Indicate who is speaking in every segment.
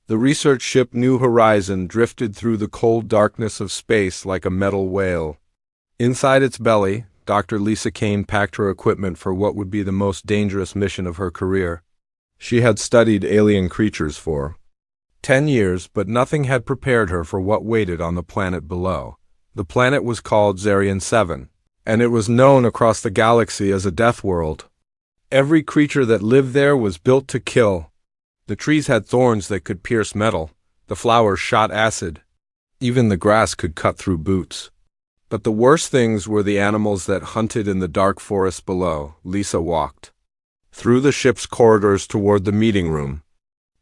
Speaker 1: The research ship New Horizon drifted through the cold darkness of space like a metal whale. Inside its belly, Dr. Lisa Kane packed her equipment for what would be the most dangerous mission of her career. She had studied alien creatures for 10 years, but nothing had prepared her for what waited on the planet below. The planet was called Zarian 7, and it was known across the galaxy as a death world. Every creature that lived there was built to kill. The trees had thorns that could pierce metal. The flowers shot acid. Even the grass could cut through boots. But the worst things were the animals that hunted in the dark forest below. Lisa walked through the ship's corridors toward the meeting room.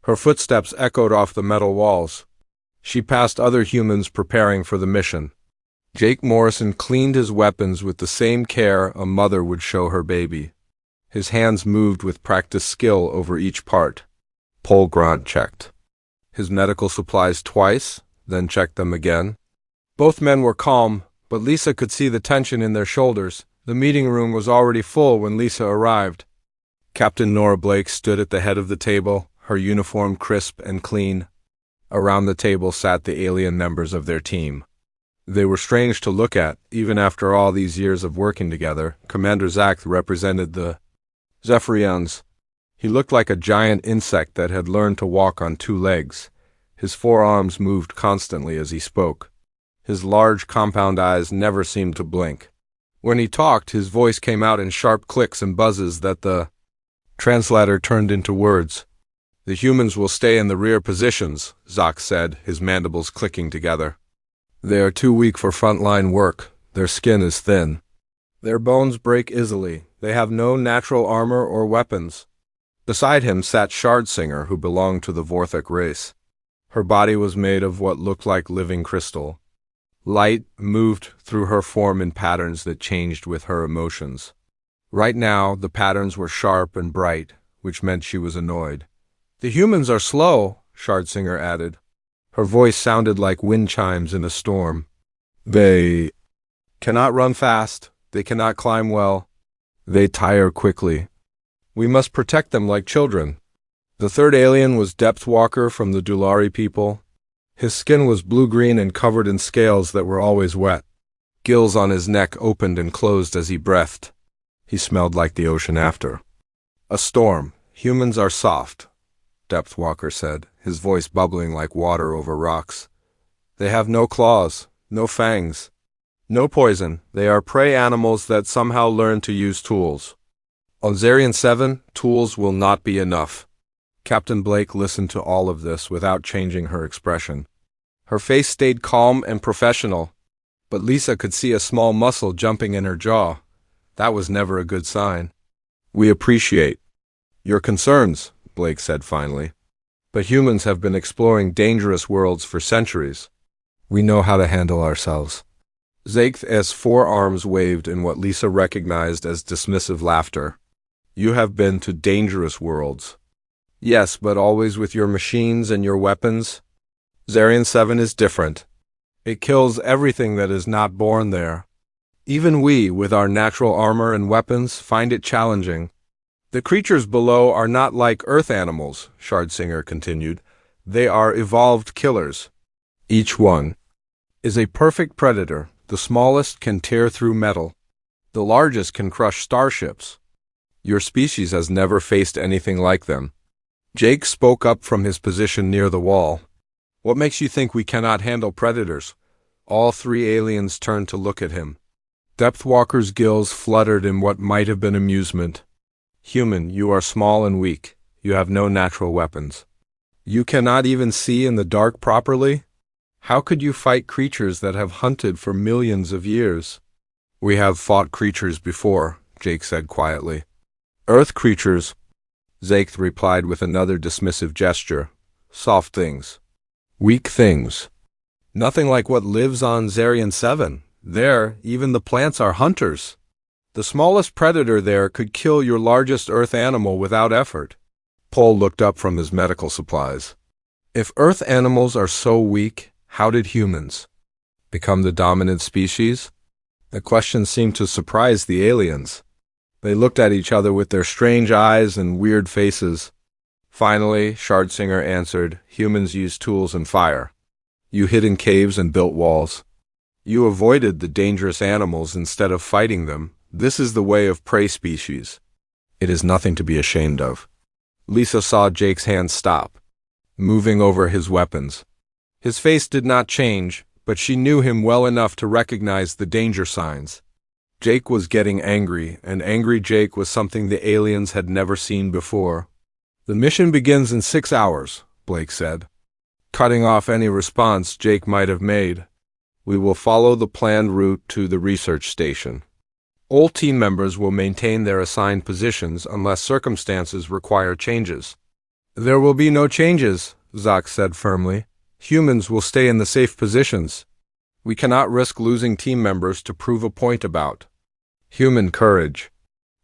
Speaker 1: Her footsteps echoed off the metal walls. She passed other humans preparing for the mission. Jake Morrison cleaned his weapons with the same care a mother would show her baby. His hands moved with practiced skill over each part. Paul Grant checked his medical supplies twice, then checked them again. Both men were calm, but Lisa could see the tension in their shoulders. The meeting room was already full when Lisa arrived. Captain Nora Blake stood at the head of the table, her uniform crisp and clean. Around the table sat the alien members of their team. They were strange to look at, even after all these years of working together. Commander Zach represented the Zephyrians. He looked like a giant insect that had learned to walk on two legs. His forearms moved constantly as he spoke. His large compound eyes never seemed to blink. When he talked, his voice came out in sharp clicks and buzzes that the translator turned into words. "The humans will stay in the rear positions," Zach said, his mandibles clicking together. "They are too weak for frontline work. Their skin is thin. Their bones break easily. They have no natural armor or weapons." Beside him sat Shardsinger, who belonged to the Vorthok race. Her body was made of what looked like living crystal. Light moved through her form in patterns that changed with her emotions. Right now, the patterns were sharp and bright, which meant she was annoyed. "The humans are slow," Shardsinger added. Her voice sounded like wind chimes in a storm. "They cannot run fast. They cannot climb well. They tire quickly. We must protect them like children." The third alien was Depthwalker from the Dulari people. His skin was blue-green and covered in scales that were always wet. Gills on his neck opened and closed as he breathed. He smelled like the ocean after a storm. "Humans are soft," Depthwalker said, his voice bubbling like water over rocks. "They have no claws, no fangs, no poison. They are prey animals that somehow learn to use tools. On Zarian 7, tools will not be enough." Captain Blake listened to all of this without changing her expression. Her face stayed calm and professional, but Lisa could see a small muscle jumping in her jaw. That was never a good sign. "We appreciate your concerns," Blake said finally. "But humans have been exploring dangerous worlds for centuries. We know how to handle ourselves." Zake's forearms waved in what Lisa recognized as dismissive laughter. "You have been to dangerous worlds." "Yes, but always with your machines and your weapons. Zarian 7 is different. It kills everything that is not born there. Even we, with our natural armor and weapons, find it challenging. The creatures below are not like Earth animals," Shardsinger continued. "They are evolved killers. Each one is a perfect predator. The smallest can tear through metal. The largest can crush starships. Your species has never faced anything like them." Jake spoke up from his position near the wall. "What makes you think we cannot handle predators?" All three aliens turned to look at him. Depthwalker's gills fluttered in what might have been amusement. "Human, you are small and weak. You have no natural weapons. You cannot even see in the dark properly? How could you fight creatures that have hunted for millions of years?" "We have fought creatures before," Jake said quietly. "Earth creatures," Zake replied with another dismissive gesture. "Soft things. Weak things. Nothing like what lives on Zarian 7. There, even the plants are hunters. The smallest predator there could kill your largest Earth animal without effort." Paul looked up from his medical supplies. "If Earth animals are so weak, how did humans become the dominant species?" The question seemed to surprise the aliens. They looked at each other with their strange eyes and weird faces. Finally, Shardsinger answered, "Humans use tools and fire. You hid in caves and built walls. You avoided the dangerous animals instead of fighting them. This is the way of prey species. It is nothing to be ashamed of." Lisa saw Jake's hand stop, moving over his weapons. His face did not change, but she knew him well enough to recognize the danger signs. Jake was getting angry, and angry Jake was something the aliens had never seen before. "The mission begins in 6 hours," Blake said, cutting off any response Jake might have made. "We will follow the planned route to the research station. All team members will maintain their assigned positions unless circumstances require changes." "There will be no changes," Zach said firmly. "Humans will stay in the safe positions. We cannot risk losing team members to prove a point about human courage."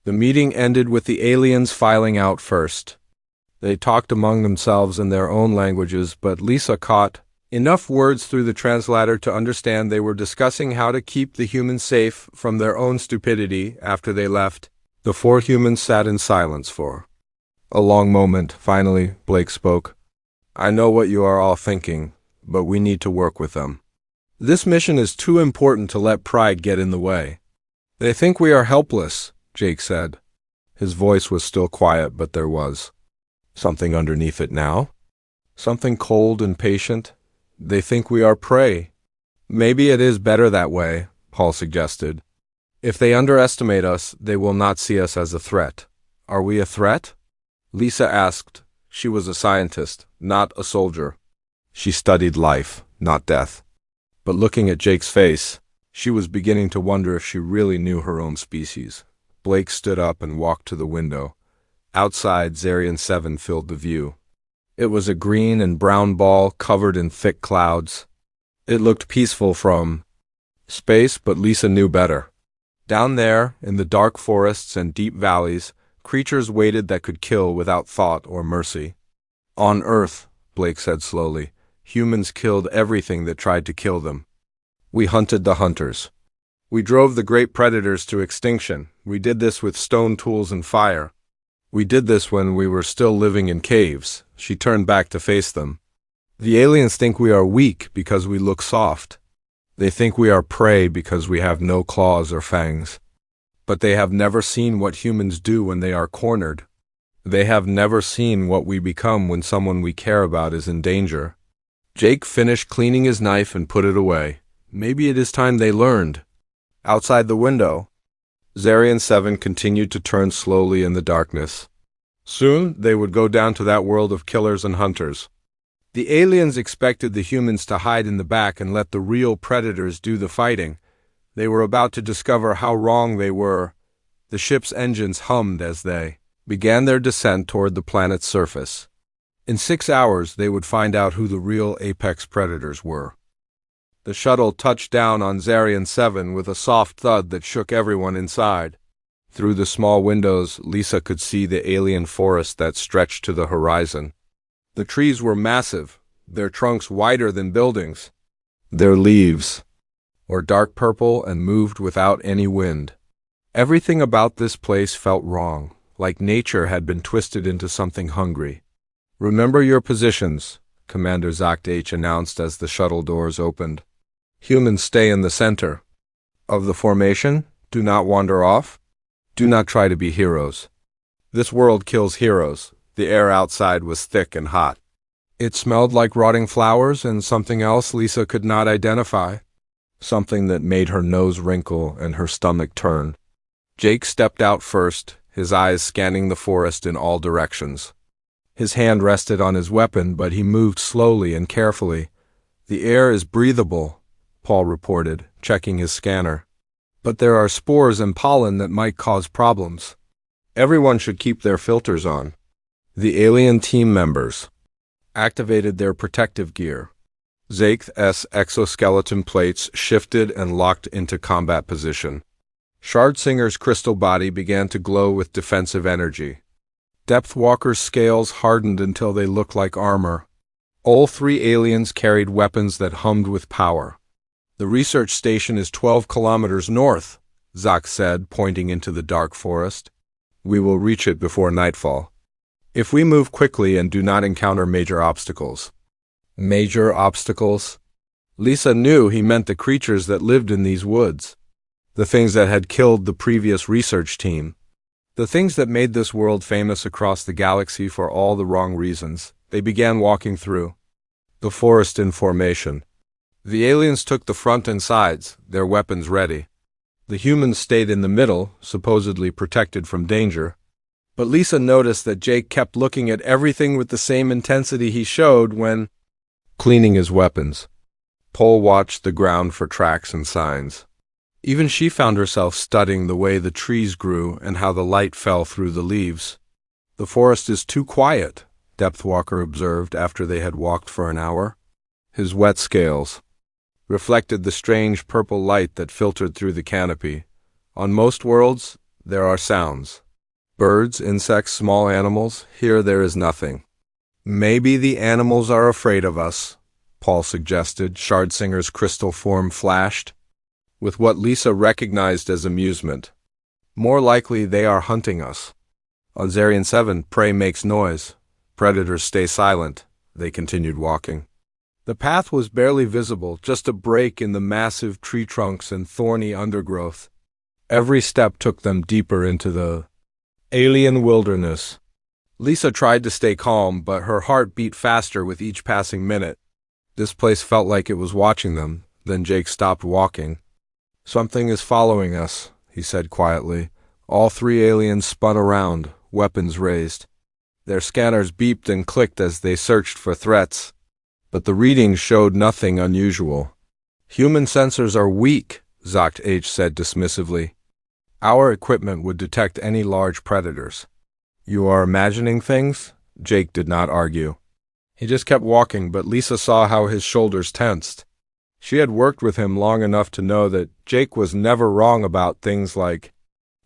Speaker 1: The meeting ended with the aliens filing out first. They talked among themselves in their own languages, but Lisa caught enough words through the translator to understand they were discussing how to keep the humans safe from their own stupidity after they left. The 4 humans sat in silence for a long moment. Finally, Blake spoke. "I know what you are all thinking, but we need to work with them. This mission is too important to let pride get in the way." "They think we are helpless," Jake said. His voice was still quiet, but there was something underneath it now. Something cold and patient. "They think we are prey." "Maybe it is better that way," Paul suggested. "If they underestimate us, they will not see us as a threat." "Are we a threat?" Lisa asked. She was a scientist, not a soldier. She studied life, not death. But looking at Jake's face, she was beginning to wonder if she really knew her own species. Blake stood up and walked to the window. Outside, Zarian 7 filled the view. It was a green and brown ball covered in thick clouds. It looked peaceful from space, but Lisa knew better. Down there, in the dark forests and deep valleys, creatures waited that could kill without thought or mercy. "On Earth," Blake said slowly, "humans killed everything that tried to kill them. We hunted the hunters. We drove the great predators to extinction. We did this with stone tools and fire. We did this when we were still living in caves." She turned back to face them. "The aliens think we are weak because we look soft. They think we are prey because we have no claws or fangs. But they have never seen what humans do when they are cornered. They have never seen what we become when someone we care about is in danger." Jake finished cleaning his knife and put it away. Maybe it is time they learned. Outside the window, Zarian 7 continued to turn slowly in the darkness. Soon they would go down to that world of killers and hunters. The aliens expected the humans to hide in the back and let the real predators do the fighting. They were about to discover how wrong they were. The ship's engines hummed as they began their descent toward the planet's surface. In 6 hours, they would find out who the real apex predators were. The shuttle touched down on Zarian 7 with a soft thud that shook everyone inside. Through the small windows, Lisa could see the alien forest that stretched to the horizon. The trees were massive, their trunks wider than buildings. Their leaves were dark purple and moved without any wind. Everything about this place felt wrong, like nature had been twisted into something hungry. "Remember your positions," Commander Zacht H announced as the shuttle doors opened. "Humans stay in the center of the formation. Do not wander off. Do not try to be heroes. This world kills heroes." The air outside was thick and hot. It smelled like rotting flowers and something else Lisa could not identify. Something that made her nose wrinkle and her stomach turn. Jake stepped out first, his eyes scanning the forest in all directions. His hand rested on his weapon, but he moved slowly and carefully. "The air is breathable," Paul reported, checking his scanner. "But there are spores and pollen that might cause problems. Everyone should keep their filters on." The alien team members activated their protective gear. Zake's exoskeleton plates shifted and locked into combat position. Shardsinger's crystal body began to glow with defensive energy. Depthwalker's scales hardened until they looked like armor. All 3 aliens carried weapons that hummed with power. "The research station is 12 kilometers north," Zach said, pointing into the dark forest. "We will reach it before nightfall." If we move quickly and do not encounter major obstacles. Major obstacles? Lisa knew he meant the creatures that lived in these woods. The things that had killed the previous research team. The things that made this world famous across the galaxy for all the wrong reasons. They began walking through the forest in formation. The aliens took the front and sides, their weapons ready. The humans stayed in the middle, supposedly protected from danger. But Lisa noticed that Jake kept looking at everything with the same intensity he showed when cleaning his weapons. Pole watched the ground for tracks and signs. Even she found herself studying the way the trees grew and how the light fell through the leaves. The forest is too quiet, Depthwalker observed after they had walked for an hour. His wet scales reflected the strange purple light that filtered through the canopy. On most worlds, there are sounds. Birds, insects, small animals, here there is nothing. Maybe the animals are afraid of us, Paul suggested. Shardsinger's crystal form flashed, with what Lisa recognized as amusement. More likely they are hunting us. On Zarian 7, prey makes noise. Predators stay silent. They continued walking. The path was barely visible, just a break in the massive tree trunks and thorny undergrowth. Every step took them deeper into the alien wilderness. Lisa tried to stay calm, but her heart beat faster with each passing minute. This place felt like it was watching them. Then Jake stopped walking. "Something is following us," he said quietly. All three aliens spun around, weapons raised. Their scanners beeped and clicked as they searched for threats. But the readings showed nothing unusual. "Human sensors are weak," Zoct H said dismissively. "Our equipment would detect any large predators." "You are imagining things?" Jake did not argue. He just kept walking, but Lisa saw how his shoulders tensed. She had worked with him long enough to know that Jake was never wrong about things like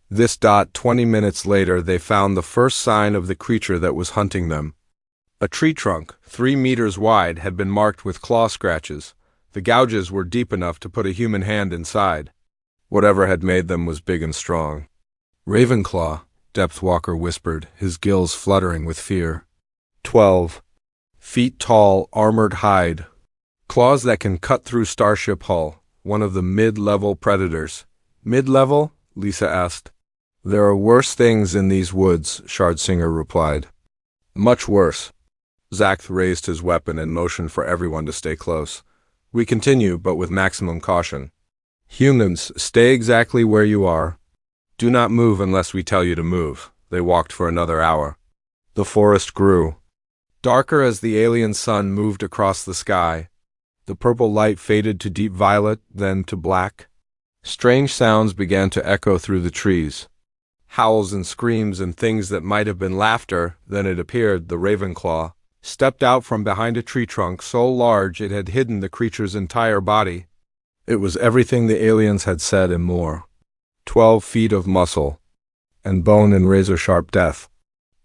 Speaker 1: this. 20 minutes later, they found the first sign of the creature that was hunting them. A tree trunk, 3 meters wide, had been marked with claw scratches. The gouges were deep enough to put a human hand inside. Whatever had made them was big and strong. "Ravenclaw," Depthwalker whispered, his gills fluttering with fear. 12 feet tall, armored hide. Claws that can cut through starship hull. One of the mid-level predators. "Mid-level?" Lisa asked. "There are worse things in these woods," Shardsinger replied. "Much worse." Zack raised his weapon and motioned for everyone to stay close. "We continue, but with maximum caution. Humans, stay exactly where you are. Do not move unless we tell you to move." They walked for another hour. The forest grew darker as the alien sun moved across the sky. The purple light faded to deep violet, then to black. Strange sounds began to echo through the trees. Howls and screams and things that might have been laughter. Then it appeared, the Ravenclaw stepped out from behind a tree trunk so large it had hidden the creature's entire body. It was everything the aliens had said and more. 12 feet of muscle, and bone and razor-sharp death.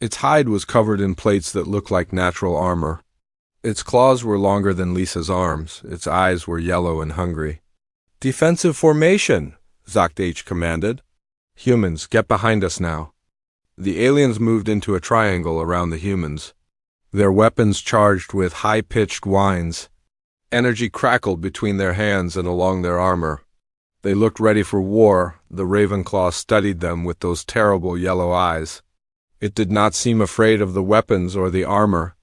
Speaker 1: Its hide was covered in plates that looked like natural armor. Its claws were longer than Lisa's arms. Its eyes were yellow and hungry. "Defensive formation," Zoct H commanded. "Humans, get behind us now." The aliens moved into a triangle around the humans, their weapons charged with high-pitched whines. Energy crackled between their hands and along their armor. They looked ready for war. The Ravenclaw studied them with those terrible yellow eyes. It did not seem afraid of the weapons or the armor.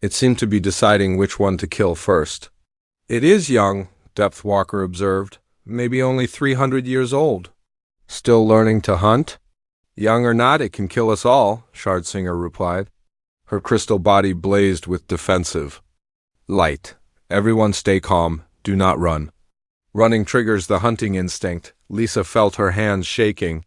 Speaker 1: It seemed to be deciding which one to kill first. "It is young," Depthwalker observed. "Maybe only 300 years old. Still learning to hunt?" "Young or not, it can kill us all," Shardsinger replied. Her crystal body blazed with defensive light. "Everyone stay calm. Do not run. Running triggers the hunting instinct." Lisa felt her hands shaking.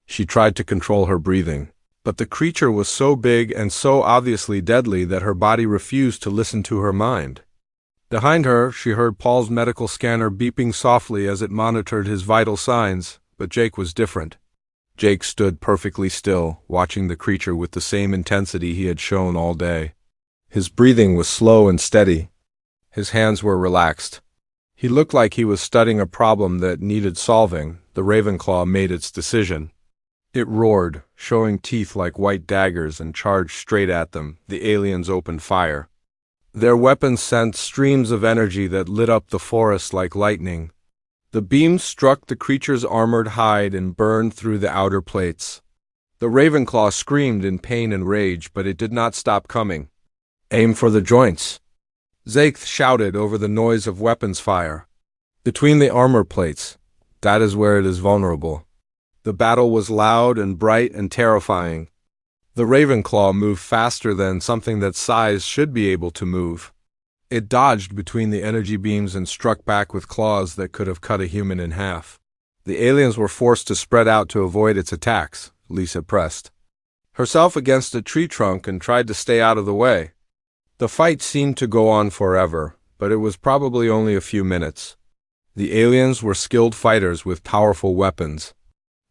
Speaker 1: She tried to control her breathing. But the creature was so big and so obviously deadly that her body refused to listen to her mind. Behind her, she heard Paul's medical scanner beeping softly as it monitored his vital signs, but Jake was different. Jake stood perfectly still, watching the creature with the same intensity he had shown all day. His breathing was slow and steady. His hands were relaxed. He looked like he was studying a problem that needed solving. The Ravenclaw made its decision. It roared, showing teeth like white daggers, and charged straight at them. The aliens opened fire. Their weapons sent streams of energy that lit up the forest like lightning. The beams struck the creature's armored hide and burned through the outer plates. The Ravenclaw screamed in pain and rage, but it did not stop coming. "Aim for the joints," Zaith shouted over the noise of weapons fire. "Between the armor plates. That is where it is vulnerable." The battle was loud and bright and terrifying. The Ravenclaw moved faster than something that size should be able to move. It dodged between the energy beams and struck back with claws that could have cut a human in half. The aliens were forced to spread out to avoid its attacks. Lisa pressed herself against a tree trunk and tried to stay out of the way. The fight seemed to go on forever, but it was probably only a few minutes. The aliens were skilled fighters with powerful weapons.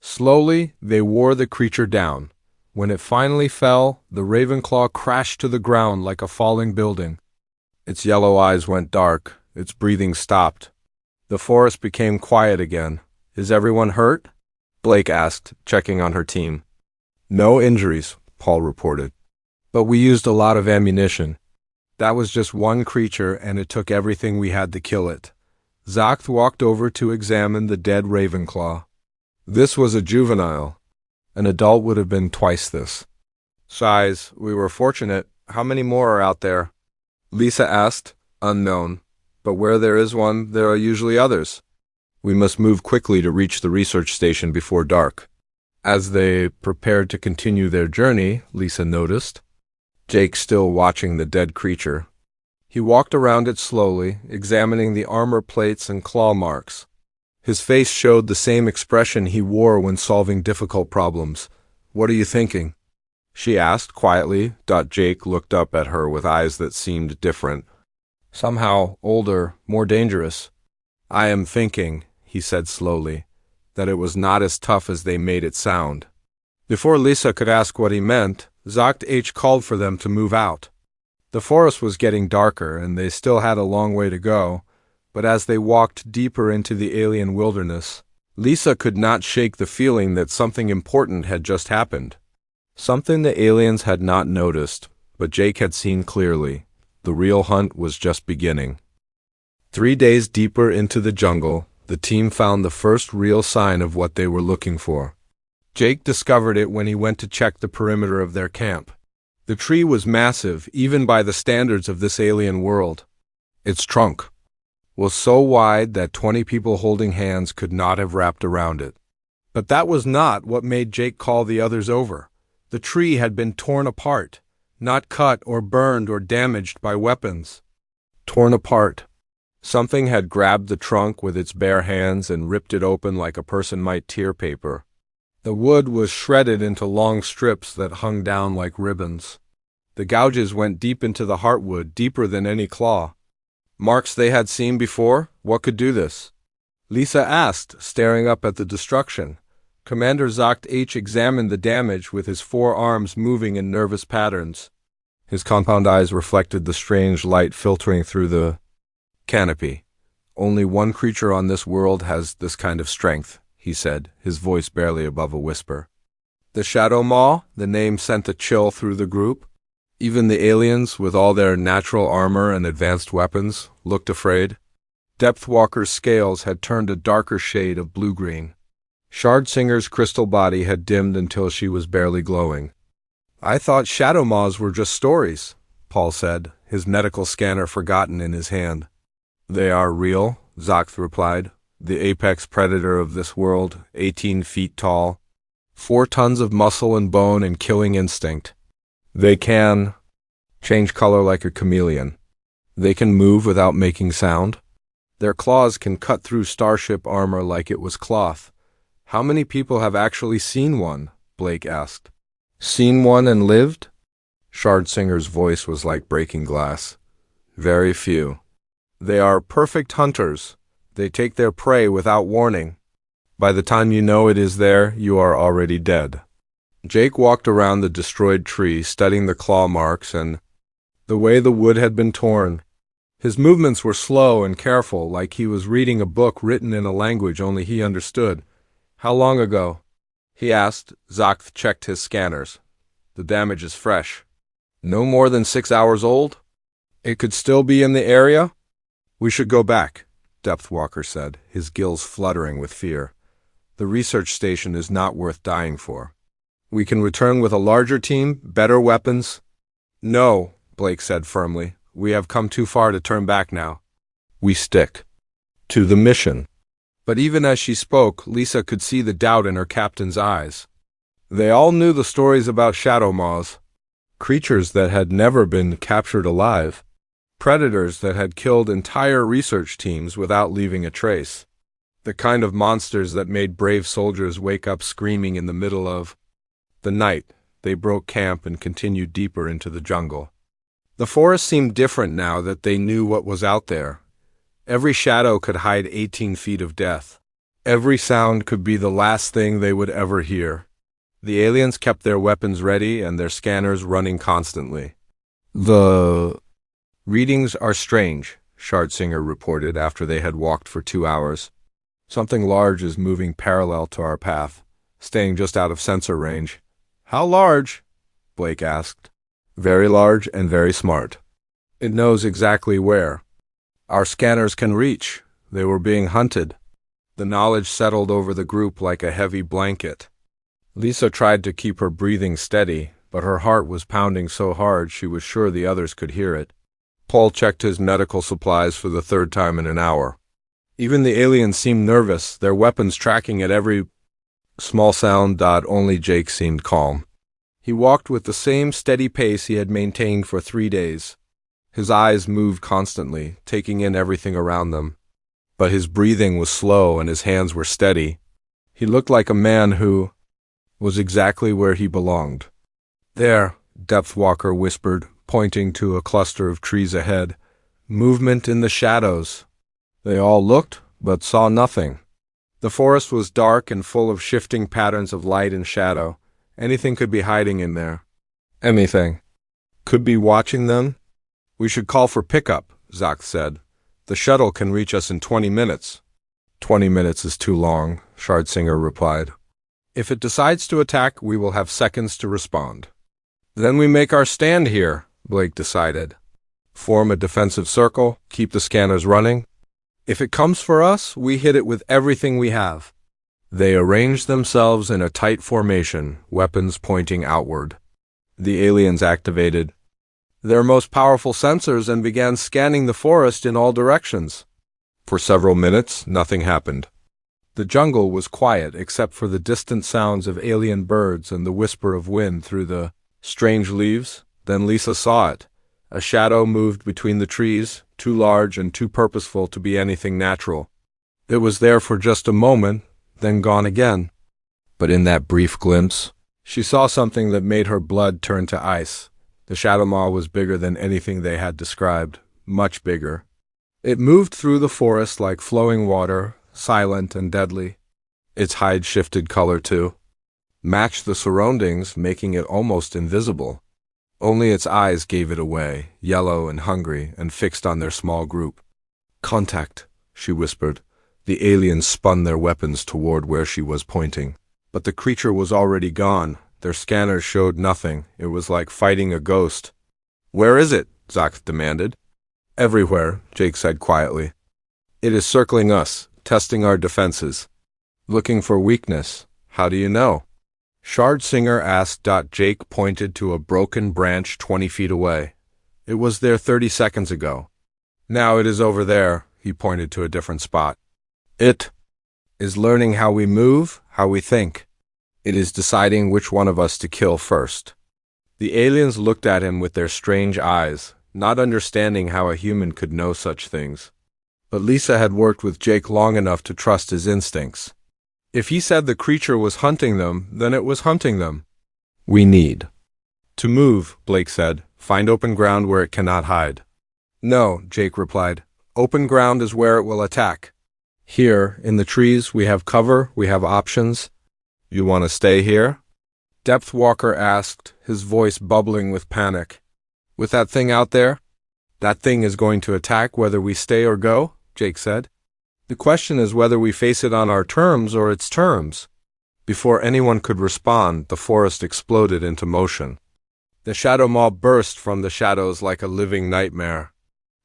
Speaker 1: Slowly, they wore the creature down. When it finally fell, the Ravenclaw crashed to the ground like a falling building. Its yellow eyes went dark. Its breathing stopped. The forest became quiet again. "Is everyone hurt?" Blake asked, checking on her team. "No injuries," Paul reported. "But we used a lot of ammunition. That was just one creature, and it took everything we had to kill it." Zacht walked over to examine the dead Ravenclaw. This was a juvenile. An adult would have been twice this size. "We were fortunate. How many more are out there?" Lisa asked. "Unknown. But where there is one, there are usually others. We must move quickly to reach the research station before dark." As they prepared to continue their journey, Lisa noticed Jake still watching the dead creature. He walked around it slowly, examining the armor plates and claw marks. His face showed the same expression he wore when solving difficult problems. "What are you thinking?" she asked quietly. Jake looked up at her with eyes that seemed different. "Somehow older, more dangerous." "I am thinking," he said slowly, "that it was not as tough as they made it sound." Before Lisa could ask what he meant, Zacht H called for them to move out. The forest was getting darker, and they still had a long way to go, but as they walked deeper into the alien wilderness, Lisa could not shake the feeling that something important had just happened. Something the aliens had not noticed, but Jake had seen clearly. The real hunt was just beginning. 3 days deeper into the jungle, the team found the first real sign of what they were looking for. Jake discovered it when he went to check the perimeter of their camp. The tree was massive, even by the standards of this alien world. Its trunk was so wide that 20 people holding hands could not have wrapped around it. But that was not what made Jake call the others over. The tree had been torn apart, not cut or burned or damaged by weapons. Torn apart. Something had grabbed the trunk with its bare hands and ripped it open like a person might tear paper. The wood was shredded into long strips that hung down like ribbons. The gouges went deep into the heartwood, deeper than any claw. Marks they had seen before? What could do this? Lisa asked, staring up at the destruction. Commander Zacht H examined the damage with his 4 arms moving in nervous patterns. His compound eyes reflected the strange light filtering through the canopy. "Only one creature on this world has this kind of strength," he said, his voice barely above a whisper. "The Shadow Maw?" The name sent a chill through the group. Even the aliens, with all their natural armor and advanced weapons, looked afraid. Depthwalker's scales had turned a darker shade of blue-green. Shardsinger's crystal body had dimmed until she was barely glowing. "I thought Shadow Maws were just stories," Paul said, his medical scanner forgotten in his hand. "They are real," Zacht replied. "The apex predator of this world, 18 feet tall, 4 tons of muscle and bone and killing instinct. They can change color like a chameleon. They can move without making sound. Their claws can cut through starship armor like it was cloth." "How many people have actually seen one?" Blake asked. "Seen one and lived?" Shardsinger's voice was like breaking glass. "Very few. They are perfect hunters. They take their prey without warning. By the time you know it is there, you are already dead." Jake walked around the destroyed tree, studying the claw marks and the way the wood had been torn. His movements were slow and careful, like he was reading a book written in a language only he understood. "How long ago?" he asked. Zakth checked his scanners. The damage is fresh. No more than 6 hours old? It could still be in the area? We should go back, Depthwalker said, his gills fluttering with fear. The research station is not worth dying for. We can return with a larger team, better weapons. No, Blake said firmly. We have come too far to turn back now. We stick to the mission. But even as she spoke, Lisa could see the doubt in her captain's eyes. They all knew the stories about shadow maws, creatures that had never been captured alive, predators that had killed entire research teams without leaving a trace, the kind of monsters that made brave soldiers wake up screaming in the middle of the night. They broke camp and continued deeper into the jungle. The forest seemed different now that they knew what was out there. Every shadow could hide 18 feet of death. Every sound could be the last thing they would ever hear. The aliens kept their weapons ready and their scanners running constantly. The readings are strange, Shardsinger reported after they had walked for 2 hours. Something large is moving parallel to our path, staying just out of sensor range. How large? Blake asked. Very large and very smart. It knows exactly where. Our scanners can reach. They were being hunted. The knowledge settled over the group like a heavy blanket. Lisa tried to keep her breathing steady, but her heart was pounding so hard she was sure the others could hear it. Paul checked his medical supplies for the 3rd time in an hour. Even the aliens seemed nervous, their weapons tracking at every small sound. Only Jake seemed calm. He walked with the same steady pace he had maintained for 3 days. His eyes moved constantly, taking in everything around them. But his breathing was slow and his hands were steady. He looked like a man who was exactly where he belonged. There, Depthwalker whispered, pointing to a cluster of trees ahead. Movement in the shadows. They all looked, but saw nothing. The forest was dark and full of shifting patterns of light and shadow. Anything could be hiding in there. Anything. Could be watching them. We should call for pickup, Zakth said. The shuttle can reach us in 20 minutes. 20 minutes is too long, Shardsinger replied. If it decides to attack, we will have seconds to respond. Then we make our stand here, Blake decided. Form a defensive circle, keep the scanners running. If it comes for us, we hit it with everything we have. They arranged themselves in a tight formation, weapons pointing outward. The aliens activated their most powerful sensors and began scanning the forest in all directions. For several minutes, nothing happened. The jungle was quiet except for the distant sounds of alien birds and the whisper of wind through the strange leaves. Then Lisa saw it. A shadow moved between the trees, too large and too purposeful to be anything natural. It was there for just a moment, then gone again. But in that brief glimpse, she saw something that made her blood turn to ice. The shadow maw was bigger than anything they had described, much bigger. It moved through the forest like flowing water, silent and deadly. Its hide shifted color too, matched the surroundings, making it almost invisible. Only its eyes gave it away, yellow and hungry, and fixed on their small group. Contact, she whispered. The aliens spun their weapons toward where she was pointing. But the creature was already gone. Their scanners showed nothing. It was like fighting a ghost. Where is it? Zakth demanded. Everywhere, Jake said quietly. It is circling us, testing our defenses. Looking for weakness. How do you know? Shardsinger asked. Jake pointed to a broken branch 20 feet away. It was there 30 seconds ago. Now it is over there, he pointed to a different spot. It is learning how we move, how we think. It is deciding which one of us to kill first. The aliens looked at him with their strange eyes, not understanding how a human could know such things. But Lisa had worked with Jake long enough to trust his instincts. If he said the creature was hunting them, then it was hunting them. We need to move, Blake said. Find open ground where it cannot hide. No, Jake replied. Open ground is where it will attack. Here, in the trees, we have cover, we have options. You want to stay here? Depthwalker asked, his voice bubbling with panic. With that thing out there? That thing is going to attack whether we stay or go, Jake said. The question is whether we face it on our terms or its terms. Before anyone could respond, the forest exploded into motion. The Shadow Maw burst from the shadows like a living nightmare.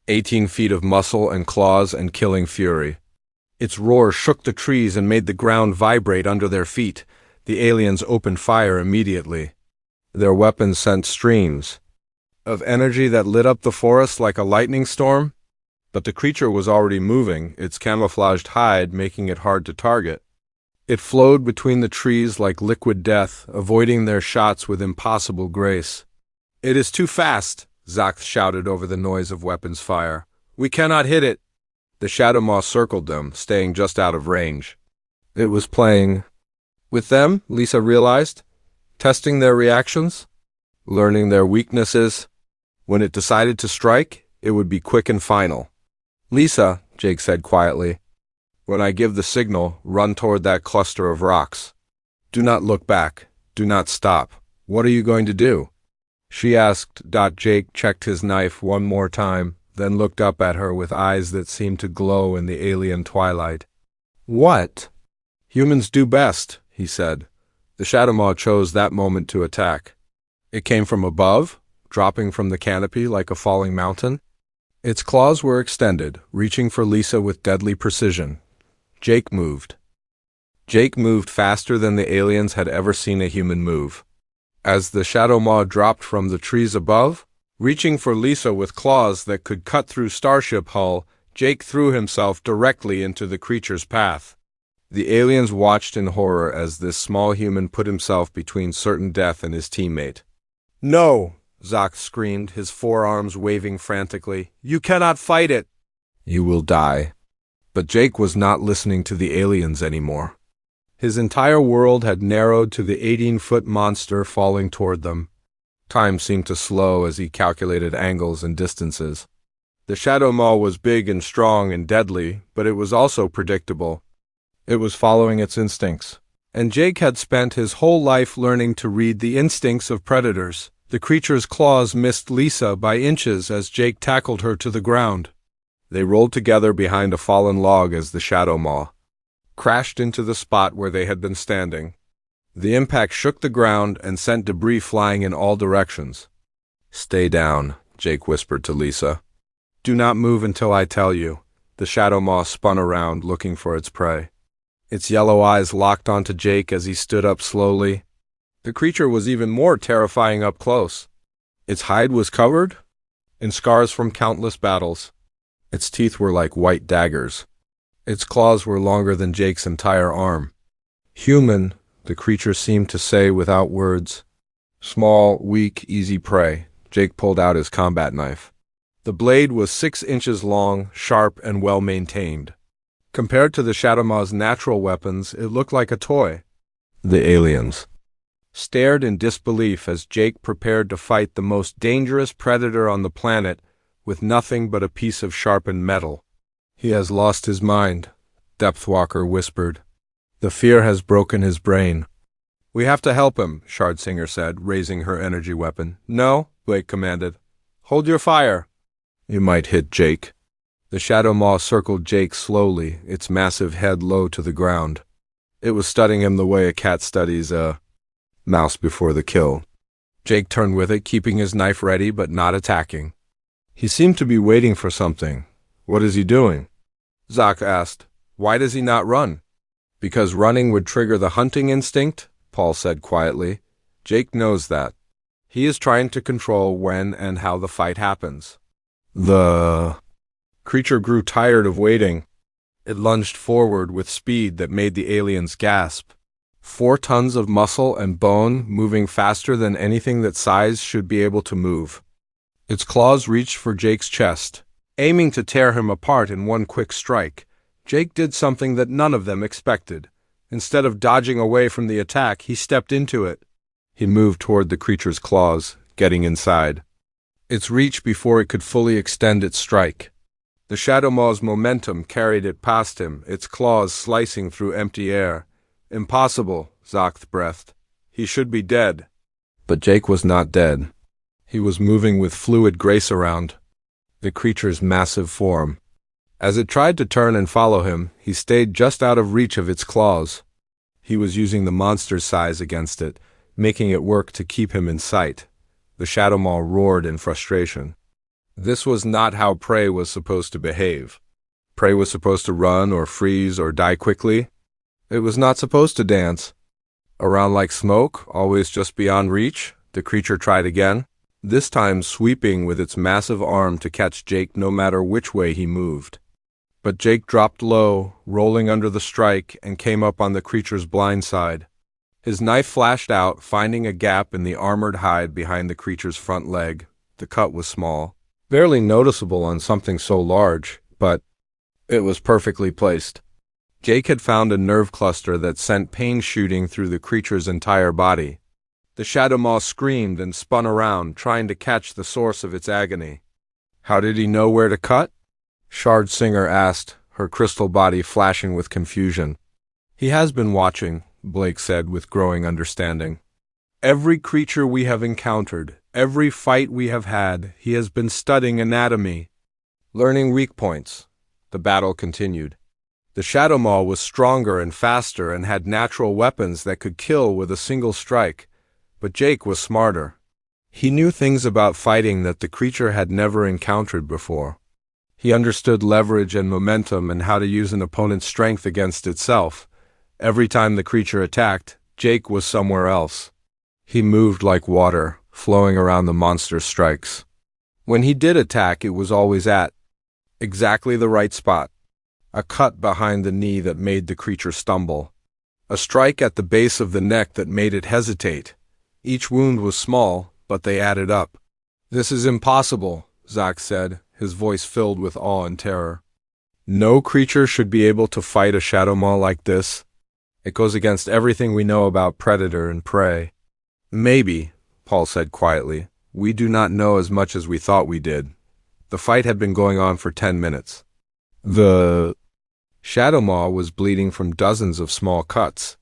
Speaker 1: 18 feet of muscle and claws and killing fury. Its roar shook the trees and made the ground vibrate under their feet. The aliens opened fire immediately. Their weapons sent streams of energy that lit up the forest like a lightning storm. But the creature was already moving, its camouflaged hide making it hard to target. It flowed between the trees like liquid death, avoiding their shots with impossible grace. "It is too fast," Zacht shouted over the noise of weapons fire. "We cannot hit it." The Shadow Maw circled them, staying just out of range. It was playing with them, Lisa realized, testing their reactions, learning their weaknesses. When it decided to strike, it would be quick and final. "Lisa," Jake said quietly, "when I give the signal, run toward that cluster of rocks. Do not look back. Do not stop. What are you going to do?" she asked. Jake checked his knife one more time, then looked up at her with eyes that seemed to glow in the alien twilight. "What?" "Humans do best," he said. The Shadow Maw chose that moment to attack. It came from above, dropping from the canopy like a falling mountain. Its claws were extended, reaching for Lisa with deadly precision. Jake moved. Jake moved faster than the aliens had ever seen a human move. As the Shadow Maw dropped from the trees above, reaching for Lisa with claws that could cut through starship hull, Jake threw himself directly into the creature's path. The aliens watched in horror as this small human put himself between certain death and his teammate. "No!" Zacht screamed, his forearms waving frantically. "You cannot fight it!" "You will die." But Jake was not listening to the aliens anymore. His entire world had narrowed to the 18-foot monster falling toward them. Time seemed to slow as he calculated angles and distances. The Shadow Maw was big and strong and deadly, but it was also predictable. It was following its instincts. And Jake had spent his whole life learning to read the instincts of predators. The creature's claws missed Lisa by inches as Jake tackled her to the ground. They rolled together behind a fallen log as the Shadow Maw crashed into the spot where they had been standing. The impact shook the ground and sent debris flying in all directions. "Stay down," Jake whispered to Lisa. "Do not move until I tell you." The Shadow Maw spun around, looking for its prey. Its yellow eyes locked onto Jake as he stood up slowly. The creature was even more terrifying up close. Its hide was covered in scars from countless battles. Its teeth were like white daggers. Its claws were longer than Jake's entire arm. "Human," the creature seemed to say without words. "Small, weak, easy prey." Jake pulled out his combat knife. The blade was 6 inches long, sharp, and well-maintained. Compared to the Shadow Maw's natural weapons, it looked like a toy. The aliens stared in disbelief as Jake prepared to fight the most dangerous predator on the planet with nothing but a piece of sharpened metal. "He has lost his mind," Depthwalker whispered. "The fear has broken his brain." "We have to help him," Shardsinger said, raising her energy weapon. "No," Blake commanded. "Hold your fire." "You might hit Jake." The Shadow Maw circled Jake slowly, its massive head low to the ground. It was studying him the way a cat studies a mouse before the kill. Jake turned with it, keeping his knife ready but not attacking. He seemed to be waiting for something. "What is he doing?" Zacht asked. "Why does he not run?" "Because running would trigger the hunting instinct," Paul said quietly. "Jake knows that. He is trying to control when and how the fight happens." The creature grew tired of waiting. It lunged forward with speed that made the aliens gasp. 4 tons of muscle and bone, moving faster than anything that size should be able to move. Its claws reached for Jake's chest, aiming to tear him apart in one quick strike. Jake did something that none of them expected. Instead of dodging away from the attack, he stepped into it. He moved toward the creature's claws, getting inside its reach before it could fully extend its strike. The Shadow Maw's momentum carried it past him, its claws slicing through empty air. "Impossible," Zacht breathed. "He should be dead." But Jake was not dead. He was moving with fluid grace around the creature's massive form. As it tried to turn and follow him, he stayed just out of reach of its claws. He was using the monster's size against it, making it work to keep him in sight. The Shadow Maw roared in frustration. This was not how prey was supposed to behave. Prey was supposed to run or freeze or die quickly. It was not supposed to dance. Around like smoke, always just beyond reach, the creature tried again, this time sweeping with its massive arm to catch Jake no matter which way he moved. But Jake dropped low, rolling under the strike, and came up on the creature's blind side. His knife flashed out, finding a gap in the armored hide behind the creature's front leg. The cut was small, barely noticeable on something so large, but it was perfectly placed. Jake had found a nerve cluster that sent pain shooting through the creature's entire body. The Shadow Maw screamed and spun around, trying to catch the source of its agony. How did he know where to cut? Shard Singer asked, her crystal body flashing with confusion. He has been watching, Blake said with growing understanding. Every creature we have encountered, every fight we have had, he has been studying anatomy, learning weak points. The battle continued. The Shadow Maw was stronger and faster and had natural weapons that could kill with a single strike, but Jake was smarter. He knew things about fighting that the creature had never encountered before. He understood leverage and momentum and how to use an opponent's strength against itself. Every time the creature attacked, Jake was somewhere else. He moved like water, flowing around the monster's strikes. When he did attack, it was always at exactly the right spot. A cut behind the knee that made the creature stumble. A strike at the base of the neck that made it hesitate. Each wound was small, but they added up. This is impossible, Zach said, his voice filled with awe and terror. No creature should be able to fight a Shadow Maw like this. It goes against everything we know about predator and prey. Maybe, Paul said quietly. We do not know as much as we thought we did. The fight had been going on for 10 minutes. The Shadow Maw was bleeding from dozens of small cuts.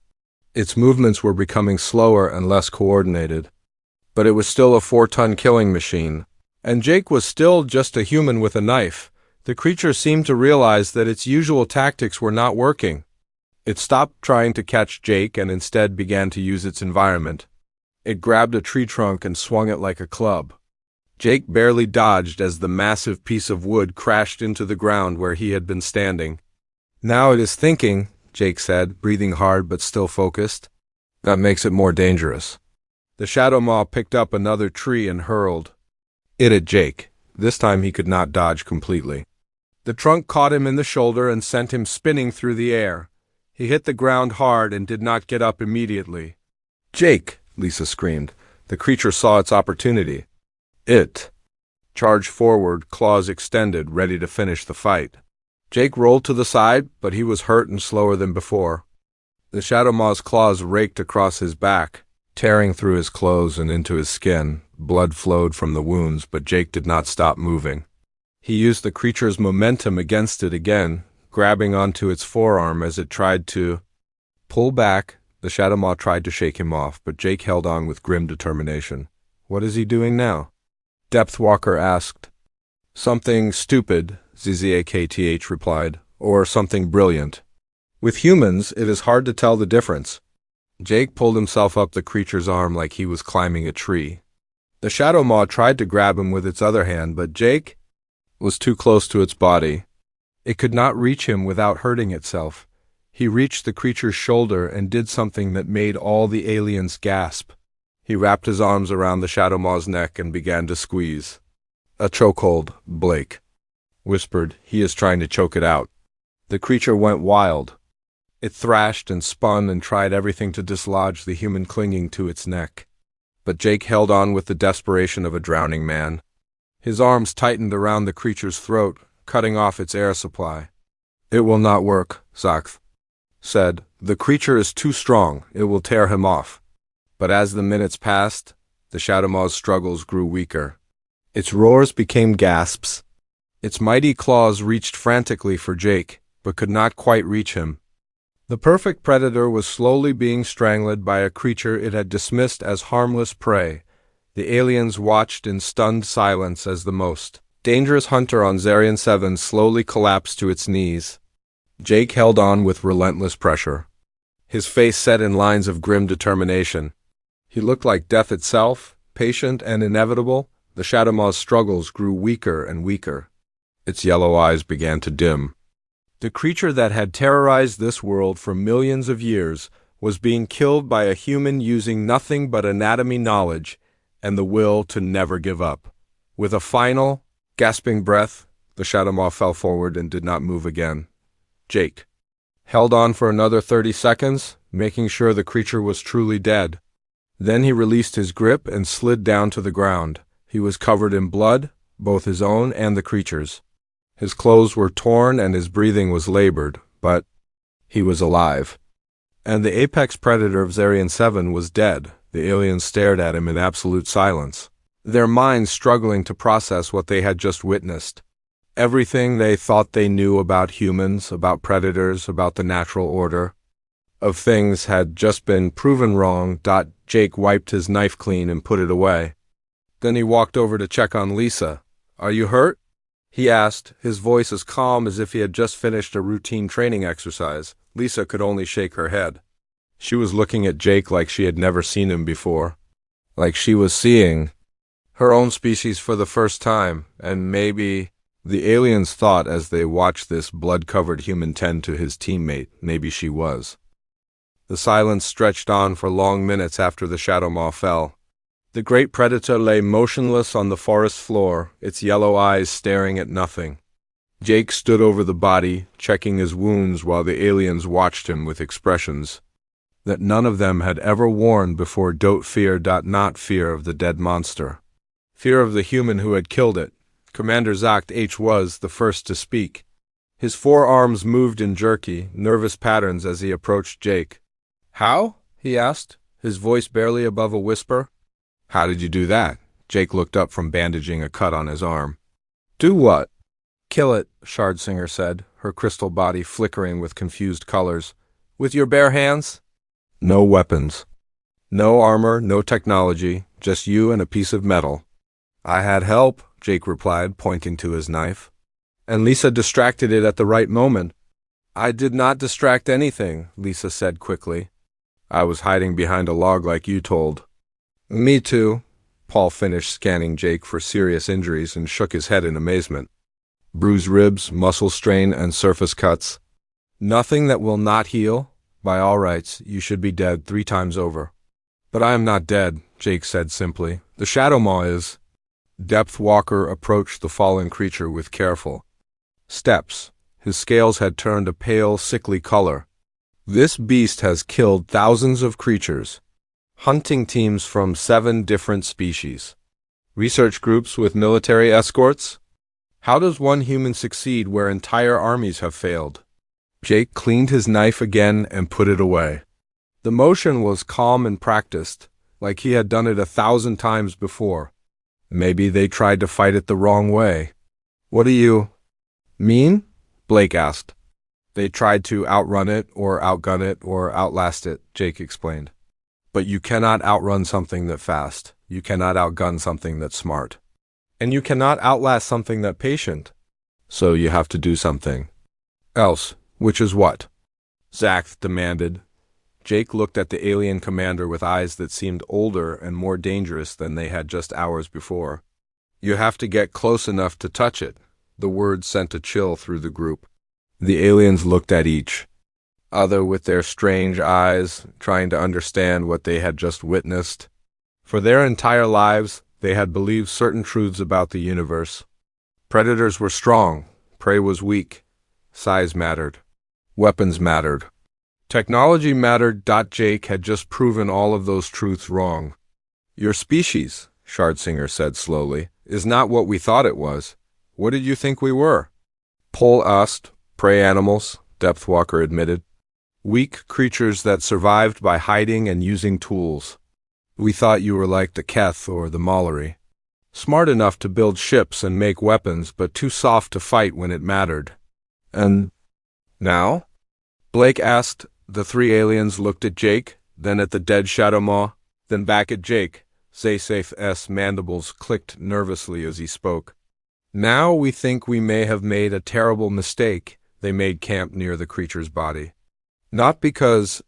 Speaker 1: Its movements were becoming slower and less coordinated. But it was still a 4-ton killing machine. And Jake was still just a human with a knife. The creature seemed to realize that its usual tactics were not working. It stopped trying to catch Jake and instead began to use its environment. It grabbed a tree trunk and swung it like a club. Jake barely dodged as the massive piece of wood crashed into the ground where he had been standing. Now it is thinking, Jake said, breathing hard but still focused. That makes it more dangerous. The Shadow Maw picked up another tree and hurled it at Jake. This time he could not dodge completely. The trunk caught him in the shoulder and sent him spinning through the air. He hit the ground hard and did not get up immediately. Jake, Lisa screamed. The creature saw its opportunity. It charged forward, claws extended, ready to finish the fight. Jake rolled to the side, but he was hurt and slower than before. The Shadow Maw's claws raked across his back, tearing through his clothes and into his skin. Blood flowed from the wounds, but Jake did not stop moving. He used the creature's momentum against it again, grabbing onto its forearm as it tried to pull back. The Shadow Maw tried to shake him off, but Jake held on with grim determination. What is he doing now? Depthwalker asked. Something stupid, ZZAKTH replied, or something brilliant. With humans, it is hard to tell the difference. Jake pulled himself up the creature's arm like he was climbing a tree. The Shadow Maw tried to grab him with its other hand, but Jake was too close to its body. It could not reach him without hurting itself. He reached the creature's shoulder and did something that made all the aliens gasp. He wrapped his arms around the Shadow Maw's neck and began to squeeze. A chokehold, Blake whispered. He is trying to choke it out. The creature went wild. It thrashed and spun and tried everything to dislodge the human clinging to its neck. But Jake held on with the desperation of a drowning man. His arms tightened around the creature's throat, cutting off its air supply. It will not work, Zakth said. The creature is too strong. It will tear him off. But as the minutes passed, the Shadow Maw's struggles grew weaker. Its roars became gasps. Its mighty claws reached frantically for Jake, but could not quite reach him. The perfect predator was slowly being strangled by a creature it had dismissed as harmless prey. The aliens watched in stunned silence as the most dangerous hunter on Zarian 7 slowly collapsed to its knees. Jake held on with relentless pressure. his face set in lines of grim determination. He looked like death itself, patient and inevitable. The Shadowmaw's struggles grew weaker and weaker. Its yellow eyes began to dim. The creature that had terrorized this world for millions of years was being killed by a human using nothing but anatomy knowledge and the will to never give up. With a final, gasping breath, the Shadowmaw fell forward and did not move again. Jake held on for another 30 seconds, making sure the creature was truly dead. Then he released his grip and slid down to the ground. He was covered in blood, both his own and the creature's. His clothes were torn and his breathing was labored, but he was alive. And the apex predator of Zarian 7 was dead. The aliens stared at him in absolute silence, their minds struggling to process what they had just witnessed. Everything they thought they knew about humans, about predators, about the natural order of things had just been proven wrong. Jake wiped his knife clean and put it away. Then he walked over to check on Lisa. "Are you hurt?" he asked, his voice as calm as if he had just finished a routine training exercise. Lisa could only shake her head. She was looking at Jake like she had never seen him before, like she was seeing her own species for the first time, and maybe the aliens thought as they watched this blood-covered human tend to his teammate, maybe she was. The silence stretched on for long minutes after the Shadowmaw fell. The great predator lay motionless on the forest floor, its yellow eyes staring at nothing. Jake stood over the body, checking his wounds while the aliens watched him with expressions that none of them had ever worn before. Not fear of the dead monster. Fear of the human who had killed it. Commander Zacht H was the first to speak. His forearms moved in jerky, nervous patterns as he approached Jake. "How?" he asked, his voice barely above a whisper. "How did you do that?" Jake looked up from bandaging a cut on his arm. "Do what?" "Kill it," Shardsinger said, her crystal body flickering with confused colors. "With your bare hands?" "No weapons. No armor, no technology, just you and a piece of metal." "I had help," Jake replied, pointing to his knife. "And Lisa distracted it at the right moment." "I did not distract anything," Lisa said quickly. "I was hiding behind a log like you told." "Me too." Paul finished scanning Jake for serious injuries and shook his head in amazement. "Bruised ribs, muscle strain, and surface cuts. Nothing that will not heal. By all rights, you should be dead 3 times over." "But I am not dead," Jake said simply. "The Shadowmaw is." Depth Walker approached the fallen creature with careful steps. His scales had turned a pale, sickly color. "This beast has killed thousands of creatures. Hunting teams from 7 different species. Research groups with military escorts. How does one human succeed where entire armies have failed?" Jake cleaned his knife again and put it away. The motion was calm and practiced, like he had done it 1,000 times before. Maybe they tried to fight it the wrong way. "What do you mean?" Blake asked. "They tried to outrun it, or outgun it, or outlast it," Jake explained. "But you cannot outrun something that fast. You cannot outgun something that's smart. And you cannot outlast something that patient. So you have to do something else." "Which is what?" Zacht demanded. Jake looked at the alien commander with eyes that seemed older and more dangerous than they had just hours before. "You have to get close enough to touch it." The words sent a chill through the group. The aliens looked at each other with their strange eyes, trying to understand what they had just witnessed. For their entire lives, they had believed certain truths about the universe. Predators were strong, prey was weak, size mattered, weapons mattered, technology mattered. Jake had just proven all of those truths wrong. "Your species," Shardsinger said slowly, "is not what we thought it was. What did you think we were?" Pol asked. "Prey animals," Depthwalker admitted. "Weak creatures that survived by hiding and using tools. We thought you were like the Keth or the Mallory. Smart enough to build ships and make weapons, but too soft to fight when it mattered." "And now?" Blake asked. The 3 aliens looked at Jake, then at the dead Shadowmaw, then back at Jake. Zaith's mandibles clicked nervously as he spoke. "Now we think we may have made a terrible mistake." They made camp near the creature's body. "Not because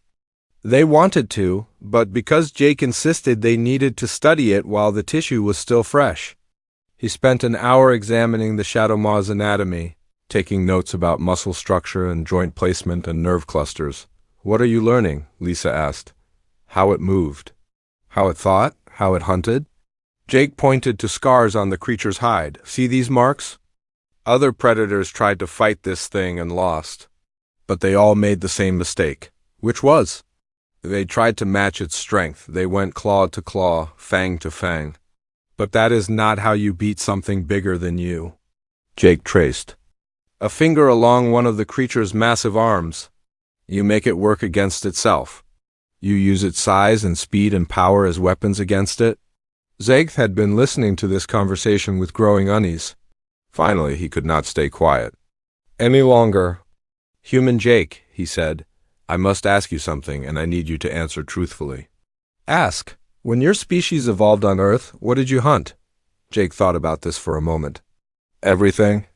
Speaker 1: They wanted to, but because Jake insisted they needed to study it while the tissue was still fresh. He spent an hour examining the shadow maw's anatomy, taking notes about muscle structure and joint placement and nerve clusters. "What are you learning?" Lisa asked. "How it moved. How it thought? How it hunted?" Jake pointed to scars on the creature's hide. "See these marks? Other predators tried to fight this thing and lost. But they all made the same mistake." "Which was?" "They tried to match its strength. They went claw to claw, fang to fang. But that is not how you beat something bigger than you." Jake traced a finger along one of the creature's massive arms. "You make it work against itself. You use its size and speed and power as weapons against it." Jake had been listening to this conversation with growing unease. Finally, he could not stay quiet any longer. "Human Jake," he said, "I must ask you something, and I need you to answer truthfully." "Ask. When your species evolved on Earth, what did you hunt?" Jake thought about this for a moment. "Everything.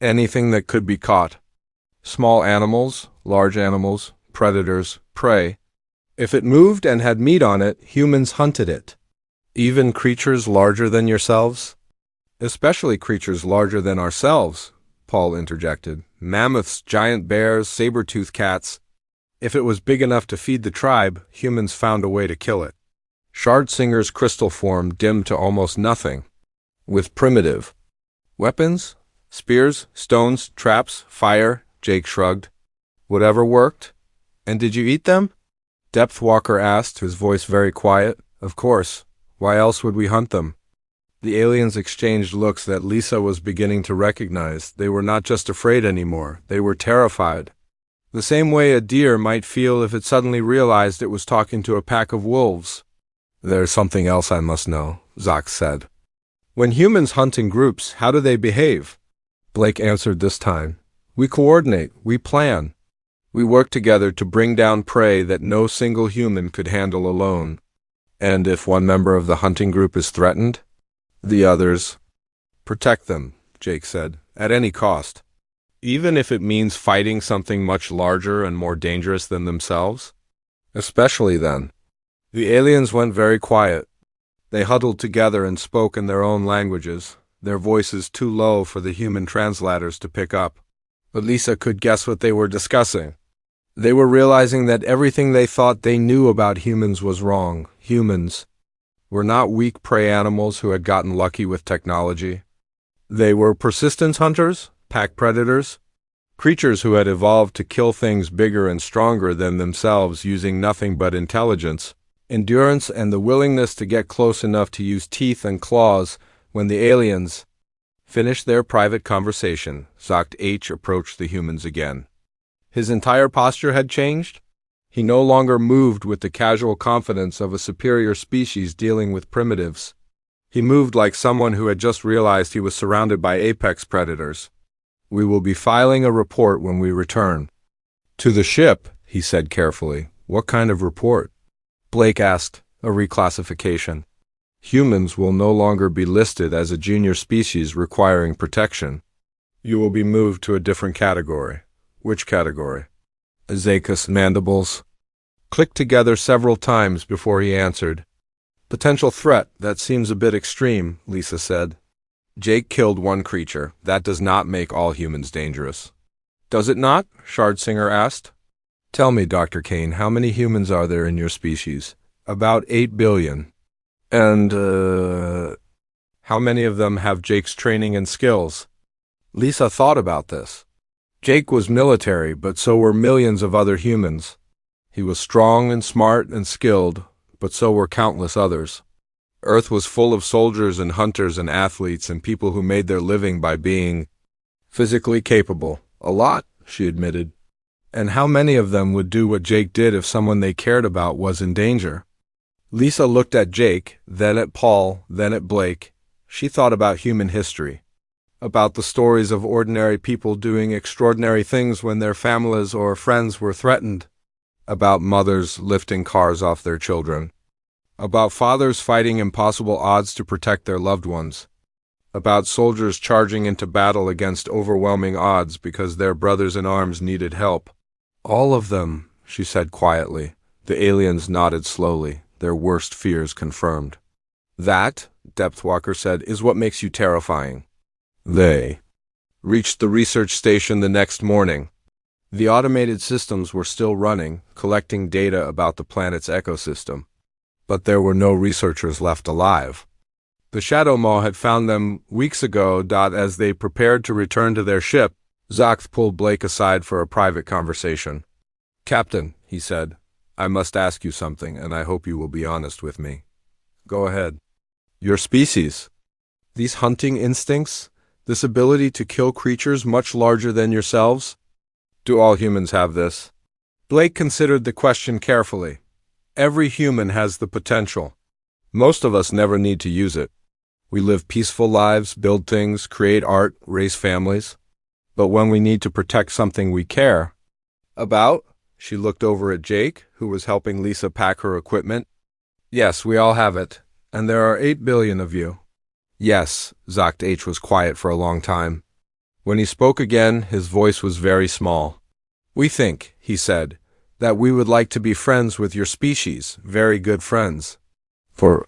Speaker 1: Anything that could be caught. Small animals, large animals, predators, prey. If it moved and had meat on it, humans hunted it." "Even creatures larger than yourselves?" "Especially creatures larger than ourselves," Paul interjected. "Mammoths, giant bears, saber-toothed cats. If it was big enough to feed the tribe, humans found a way to kill it." Schardsinger's crystal form dimmed to almost nothing. "With primitive weapons? Spears, stones, traps, fire?" Jake shrugged. "Whatever worked." "And did you eat them?" Depthwalker asked, his voice very quiet. "Of course. Why else would we hunt them?" The aliens exchanged looks that Lisa was beginning to recognize. They were not just afraid anymore. They were terrified. The same way a deer might feel if it suddenly realized it was talking to a pack of wolves. "There's something else I must know," Zox said. "When humans hunt in groups, how do they behave?" Blake answered this time. "We coordinate. We plan. We work together to bring down prey that no single human could handle alone. And if one member of the hunting group is threatened, the others protect them," Jake said, "at any cost. Even if it means fighting something much larger and more dangerous than themselves? Especially then." The aliens went very quiet. They huddled together and spoke in their own languages, their voices too low for the human translators to pick up. But Lisa could guess what they were discussing. They were realizing that everything they thought they knew about humans was wrong. Humans were not weak prey animals who had gotten lucky with technology. They were persistence hunters, pack predators, creatures who had evolved to kill things bigger and stronger than themselves using nothing but intelligence, endurance, and the willingness to get close enough to use teeth and claws. When the aliens finished their private conversation, Zoct H approached the humans again. His entire posture had changed. He no longer moved with the casual confidence of a superior species dealing with primitives. He moved like someone who had just realized he was surrounded by apex predators. "We will be filing a report when we return." "To the ship," he said carefully. "What kind of report?" Blake asked. "A reclassification. Humans will no longer be listed as a junior species requiring protection. You will be moved to a different category." "Which category?" Azacus mandibles clicked together several times before he answered. "Potential threat, that seems a bit extreme," Lisa said. "Jake killed one creature. That does not make all humans dangerous." "Does it not?" Schardsinger asked. "Tell me, Dr. Kane, how many humans are there in your species?" "About 8 billion. "And, how many of them have Jake's training and skills?" Lisa thought about this. Jake was military, but so were millions of other humans. He was strong and smart and skilled, but so were countless others. Earth was full of soldiers and hunters and athletes and people who made their living by being physically capable. "A lot," she admitted. "And how many of them would do what Jake did if someone they cared about was in danger?" Lisa looked at Jake, then at Paul, then at Blake. She thought about human history, about the stories of ordinary people doing extraordinary things when their families or friends were threatened, about mothers lifting cars off their children, about fathers fighting impossible odds to protect their loved ones, about soldiers charging into battle against overwhelming odds because their brothers in arms needed help. "All of them," she said quietly. The aliens nodded slowly, their worst fears confirmed. That, Depthwalker said, is what makes you terrifying. They reached the research station the next morning. The automated systems were still running, collecting data about the planet's ecosystem. But there were no researchers left alive. The Shadow Maw had found them weeks ago. As they prepared to return to their ship, Zox pulled Blake aside for a private conversation. Captain, he said, I must ask you something, and I hope you will be honest with me. Go ahead. Your species. These hunting instincts, this ability to kill creatures much larger than yourselves? Do all humans have this? Blake considered the question carefully. Every human has the potential. Most of us never need to use it. We live peaceful lives, build things, create art, raise families. But when we need to protect something we care about, she looked over at Jake, who was helping Lisa pack her equipment. Yes, we all have it, and there are 8 billion of you. Yes, Zoct H was quiet for a long time. When he spoke again, his voice was very small. We think, he said, that we would like to be friends with your species, very good friends. For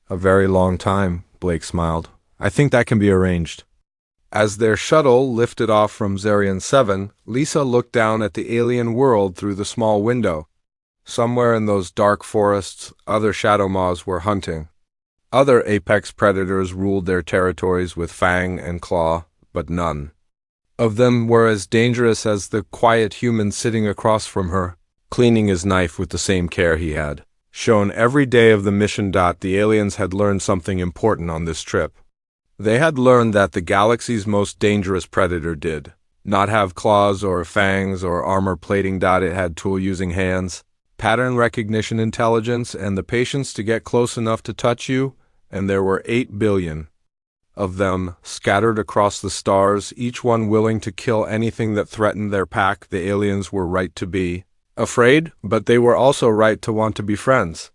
Speaker 1: a very long time, Blake smiled. I think that can be arranged. As their shuttle lifted off from Zarian 7, Lisa looked down at the alien world through the small window. Somewhere in those dark forests, other Shadow Maws were hunting. Other apex predators ruled their territories with fang and claw, but none of them were as dangerous as the quiet human sitting across from her, cleaning his knife with the same care he had shown every day of the mission. The aliens had learned something important on this trip. They had learned that the galaxy's most dangerous predator did not have claws or fangs or armor plating. It had tool-using hands, pattern recognition intelligence, and the patience to get close enough to touch you, and there were 8 billion of them scattered across the stars, each one willing to kill anything that threatened their pack. The aliens were right to be afraid, but they were also right to want to be friends.